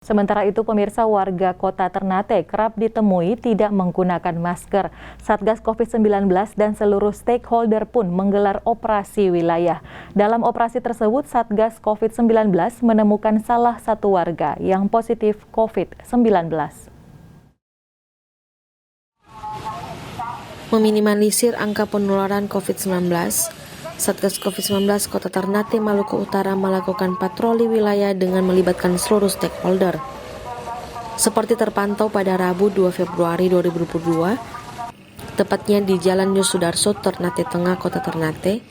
Sementara itu, pemirsa, warga Kota Ternate kerap ditemui tidak menggunakan masker. Satgas COVID-19 dan seluruh stakeholder pun menggelar operasi wilayah. Dalam operasi tersebut, Satgas COVID-19 menemukan salah satu warga yang positif COVID-19. Meminimalisir angka penularan COVID-19, Satgas COVID-19 Kota Ternate, Maluku Utara melakukan patroli wilayah dengan melibatkan seluruh stakeholder. Seperti terpantau pada Rabu 2 Februari 2022, tepatnya di Jalan Yosudarso, Ternate Tengah, Kota Ternate,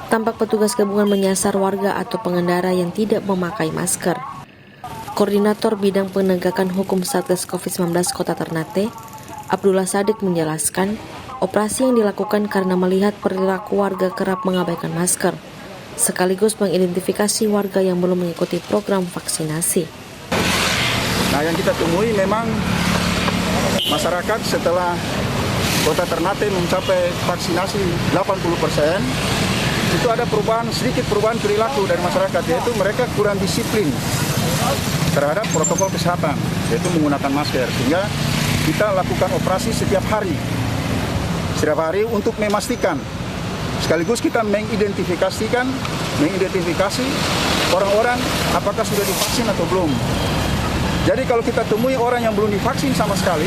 tampak petugas gabungan menyasar warga atau pengendara yang tidak memakai masker. Koordinator Bidang Penegakan Hukum Satgas COVID-19 Kota Ternate, Abdullah Sadik menjelaskan, operasi yang dilakukan karena melihat perilaku warga kerap mengabaikan masker, sekaligus mengidentifikasi warga yang belum mengikuti program vaksinasi. Nah, yang kita temui memang masyarakat setelah Kota Ternate mencapai vaksinasi 80%, itu ada sedikit perubahan perilaku dari masyarakat, yaitu mereka kurang disiplin terhadap protokol kesehatan, yaitu menggunakan masker, sehingga kita lakukan operasi setiap hari untuk memastikan, sekaligus kita mengidentifikasi orang-orang apakah sudah divaksin atau belum. Jadi kalau kita temui orang yang belum divaksin sama sekali,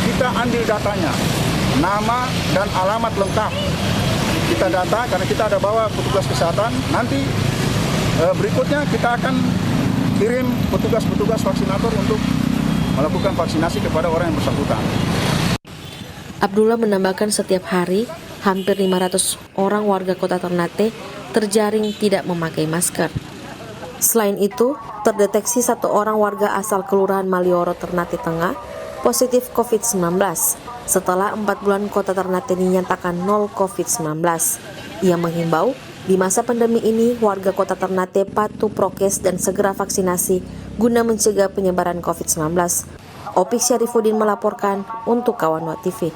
kita ambil datanya, nama dan alamat lengkap. Kita data karena kita ada bawa petugas kesehatan, nanti berikutnya kita akan kirim petugas-petugas vaksinator untuk melakukan vaksinasi kepada orang yang bersangkutan. Abdullah menambahkan setiap hari hampir 500 orang warga Kota Ternate terjaring tidak memakai masker. Selain itu, terdeteksi satu orang warga asal Kelurahan Malioro, Ternate Tengah positif COVID-19 setelah 4 bulan Kota Ternate dinyatakan nol COVID-19. Ia menghimbau di masa pandemi ini warga Kota Ternate patuh prokes dan segera vaksinasi guna mencegah penyebaran COVID-19. Opik Syarifuddin melaporkan untuk Kawan Wat TV.